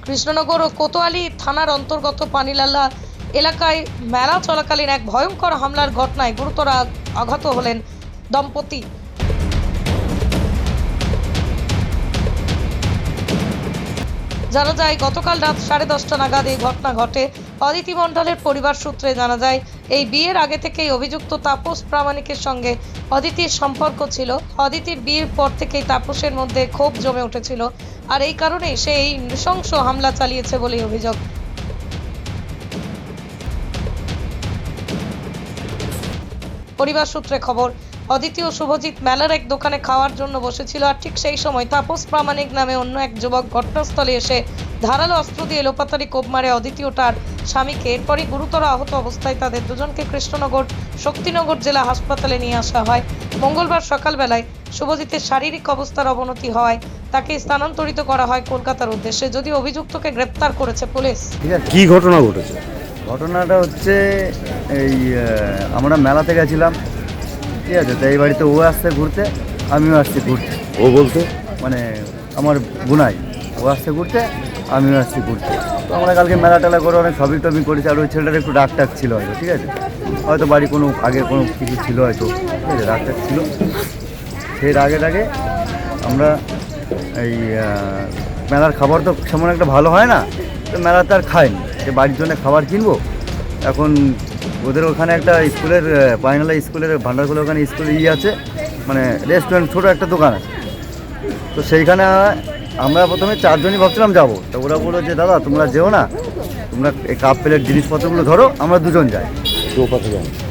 কৃষ্ণনগর ও কোতোয়ালি থানার অন্তর্গত পানিলালা এলাকায় মেলা চলাকালীন এক ভয়ঙ্কর হামলার ঘটনায় গুরুতর আঘাত হলেন দম্পতি। জানা যায় গতকাল রাত 10:30 নাগাদ এই ঘটনা ঘটে। অদিতি মণ্ডলের পরিবার সূত্রে জানা যায় এই বিয়ের আগে থেকেই অভিযুক্ত তাপস প্রামাণিকের সঙ্গে অদিতির সম্পর্ক ছিল। অদিতির বিয়ের পর থেকেই তাপসের মধ্যে ক্ষোভ জমে উঠেছিল, আর এই কারণে সে এই নৃশংস হামলা চালিয়েছে বলে অভিযোগ। পরিবার সূত্রে খবর, অদিতি ও শুভজিৎ মেলার এক দোকানে খাওয়ার জন্য বসেছিল, আর ঠিক সেই সময় তাপস প্রামাণিক নামে অন্য এক যুবক ঘটনাস্থলে এসে ধারালো অস্ত্র দিয়ে এলোপাতাড়ি কোপ মারে অদিতি ও তার স্বামীকে। এরপরই গুরুতর আহত অবস্থায় তাদের দুজনকে কৃষ্ণনগর শক্তিনগর জেলা হাসপাতালে নিয়ে আসা হয়। মঙ্গলবার সকালবেলায় শুভজিতের শারীরিক অবস্থার অবনতি হওয়ায় তাকে স্থানান্তরিত করা হয় কলকাতার উদ্দেশ্যে, যদিও অভিযুক্তকে গ্রেপ্তার করেছে পুলিশ। কি ঘটনা ঘটেছে? ঘটনাটা হচ্ছে এই আমরা মেলাতে গেছিলাম, ঠিক আছে। তো এই বাড়িতে ও আসছে ঘুরতে, আমিও আসছি ঘুরতে। ও বলতে মানে আমার বোনাই, ও আসছে ঘুরতে, আমিও আসছি ঘুরতে। তো আমরা কালকে মেলা টেলা করে অনেক শপিং টপিং করেছি, আর ওই ছেলেটার একটু রাগ টাগ ছিল হয়তো, ঠিক আছে। হয়তো বাড়ি কোনো আগে কোনো কিছু ছিল হয়তো, ঠিক আছে, রাগ টাগ ছিল। সেই রাগে আমরা এই মেলার খাবার তো সেমন একটা ভালো হয় না, তো মেলাতে আর খাইনি, যে বাড়ির জন্য খাবার কিনবো। এখন ওদের ওখানে একটা স্কুলের পাইনালা স্কুলের ভান্ডারগুলো ওখানে স্কুলে আছে, মানে রেস্টুরেন্ট ছোটো একটা দোকান আছে। তো সেইখানে আমরা প্রথমে 4 জনই ভাবছিলাম যাবো। তো ওরা বললো যে দাদা তোমরা যেও না, তোমরা এই কাপ প্লেট জিনিসপত্রগুলো ধরো, আমরা দুজন যাই,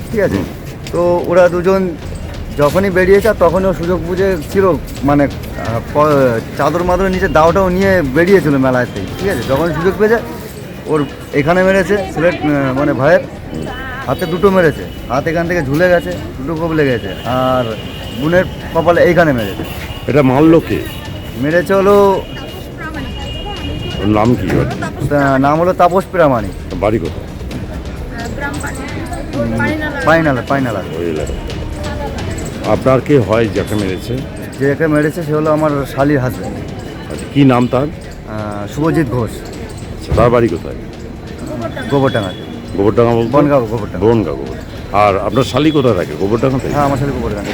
ঠিক আছে। তো ওরা দুজন যখনই বেরিয়েছে, তখনই ও সুযোগ বুঝে ছিল, মানে চাদর মাদরের নিচে দাওটাও নিয়ে বেরিয়েছিল মেলায় থেকে, ঠিক আছে। যখনই সুযোগ পেয়েছে ওর এখানে মেরেছে, সিলেট মানে ভাইয়ের হাতে 2টো মেরেছে, হাত এখান থেকে ঝুলে গেছে, 2টো কোপ লেগেছে, আর বোনের কপালে এইখানে মেরেছে। এটা মারলো কে? মেরেছে হলো, ওর নাম কি? নাম হলো তাপস প্রামাণিক। বাড়ি কোথায়? পাইনালা। ওই এলাকা। আপনার কে হয় যাকে মেরেছে? যে একে মেরেছে সে হলো আমার শালির হাজব্যান্ড। আচ্ছা, কি নাম তার? শুভজিৎ ঘোষ। আচ্ছা, তার বাড়ি কোথায়? গোবরডাঙ্গাতে। গোবরডাঙ্গা বলতে? বনগাঁও, গোবরডাঙ্গা। বনগাঁও, গোবর। আর আপনার শালি কোথায় থাকে? গোবরডাঙ্গাতে? হ্যাঁ, আমার শালি গোবরডাঙ্গা।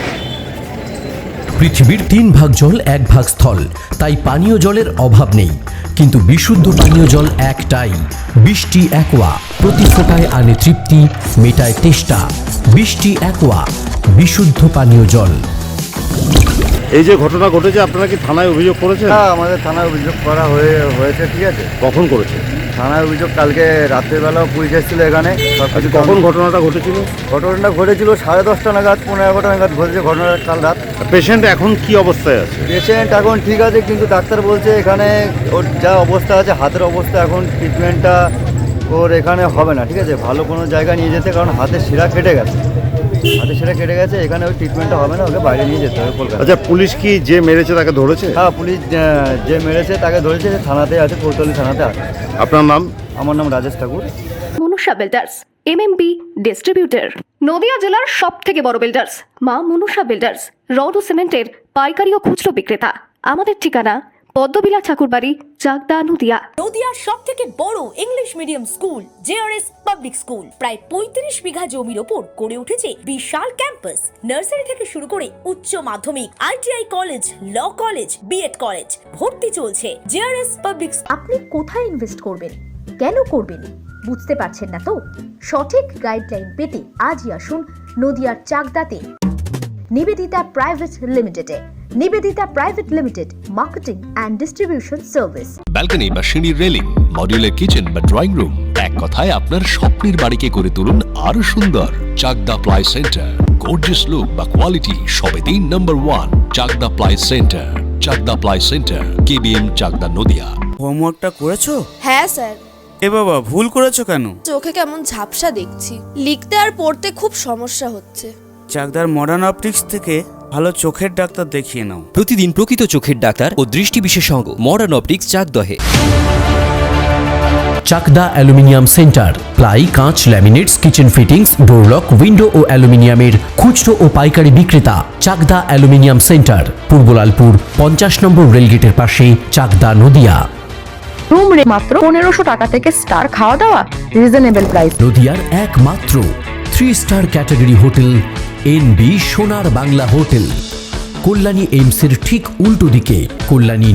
পৃথিবীর 3 ভাগ জল 1 ভাগ স্থল, তাই পানীয় জলের অভাব নেই। কিন্তু বিশুদ্ধ পানীয় জল একটাই, বৃষ্টি অ্যাকোয়া। প্রতি ফোঁটায় আনে তৃপ্তি, মেটায় তেষ্টা। বৃষ্টি অ্যাকোয়া, বিশুদ্ধ পানীয় জল। এই যে ঘটনা ঘটেছে, আপনারা কি থানায় অভিযোগ করেছেন? হ্যাঁ, আমাদের থানায় অভিযোগ করা হয়েছে, ঠিক আছে। কখন করেছে থানায় অভিযোগ? কালকে রাত্রেবেলাও পুলিশ এসেছিল এখানে। কখন ঘটনাটা ঘটেছিল? ঘটনাটা ঘটেছিল 10:30 নাগাদ, 11:15 নাগাদ ঘটেছে ঘটনাটা কাল রাত। পেশেন্ট এখন কি অবস্থায় আছে? পেশেন্ট এখন ঠিক আছে, কিন্তু ডাক্তার বলছে এখানে ওর যা অবস্থা আছে, হাতের অবস্থা, এখন ট্রিটমেন্টটা ওর এখানে হবে না, ঠিক আছে। ভালো কোনো জায়গায় নিয়ে যেতে, কারণ হাতের শিরা কেটে গেছে, এখানে ওই ট্রিটমেন্টটা হবে না, ওকে বাইরে নিয়ে যেতে হবে কলকাতা। আচ্ছা, পুলিশ কি যে মেরেছে তাকে ধরেছে? হ্যাঁ, পুলিশ যে মেরেছে তাকে ধরেছে, থানাতে আছে, কোতোয়ালি থানাতে আছে। আপনার নাম? আমার নাম রাজেশ ঠাকুর। Manusha builders, MMB distributor, Nadia জেলার সবথেকে বড় বিল্ডার্স মা মনুষা বিল্ডার্স, রড ও সিমেন্টের পাইকারি ও খুচরো বিক্রেতা। আমাদের ঠিকানা পদ্মবিলা ঠাকুরবাড়ি, চাকদা, নদিয়া। নদিয়ার সব থেকে বড় English medium school JRS public school প্রায় 35 বিঘা জমির ওপর গড়ে উঠেছে বিশাল ক্যাম্পাস। নার্সারি থেকে শুরু করে উচ্চ মাধ্যমিক, ITI college, law college, BEd college, ভর্তি চলছে জেআরএস পাবলিক। আপনি কোথায় ইনভেস্ট করবেন, কেন করবেন, বুঝতে পারছেন না তো? সঠিক গাইডলাইন পেতে আজই আসুন নদিয়ার চাকদাতে নিবেদিতা প্রাইভেট লিমিটেডে। Nivedita private limited, marketing and distribution service. Balcony বা সিঁড়ির রেলিং, মডিউলার কিচেন বা ড্রয়িং রুম, এক কথায় আপনার স্বপ্নের বাড়িকে করে তুলুন আরো সুন্দর। Chakdah ply centre, gorgeous look বা কোয়ালিটি সবে 3 number 1 Chakdah ply centre. Chakdah ply centre, KBM, Chakdah, Nadia. হোমওয়ার্কটা করেছো? হ্যাঁ স্যার। এ বাবা, ভুল করেছো কেন? চোখে কেমন ঝাপসা দেখছি, লিখতে আর পড়তে খুব সমস্যা হচ্ছে। চাকদার মডার্ন অপটিক্স থেকে ভালো চোখের ডাক্তার দেখিয়ে নাও। প্রতিদিন প্রকৃত চোখের ডাক্তার ও দৃষ্টি বিশেষজ্ঞ মডার্ন অপটিক্স, চাকদহে। চাকদা অ্যালুমিনিয়াম সেন্টার, প্লাই, কাঁচ, laminates, kitchen fittings, door lock, window ও অ্যালুমিনিয়ামের খুচরো ও পাইকারি বিক্রেতা। চাকদা অ্যালুমিনিয়াম সেন্টার, পূর্ব লালপুর, 50 নম্বর রেলগেটের পাশে, চাকদা, নদিয়া। রুম রে মাত্র 1500 টাকা থেকে স্টার, খাওয়া দাওয়া রিজনেবল প্রাইস। নদিয়ার একমাত্র 3 স্টার ক্যাটাগরি হোটেল NB সোনার বাংলা হোটেল, কল্যাণী এইমসের ঠিক উল্টো দিকে, কল্যাণী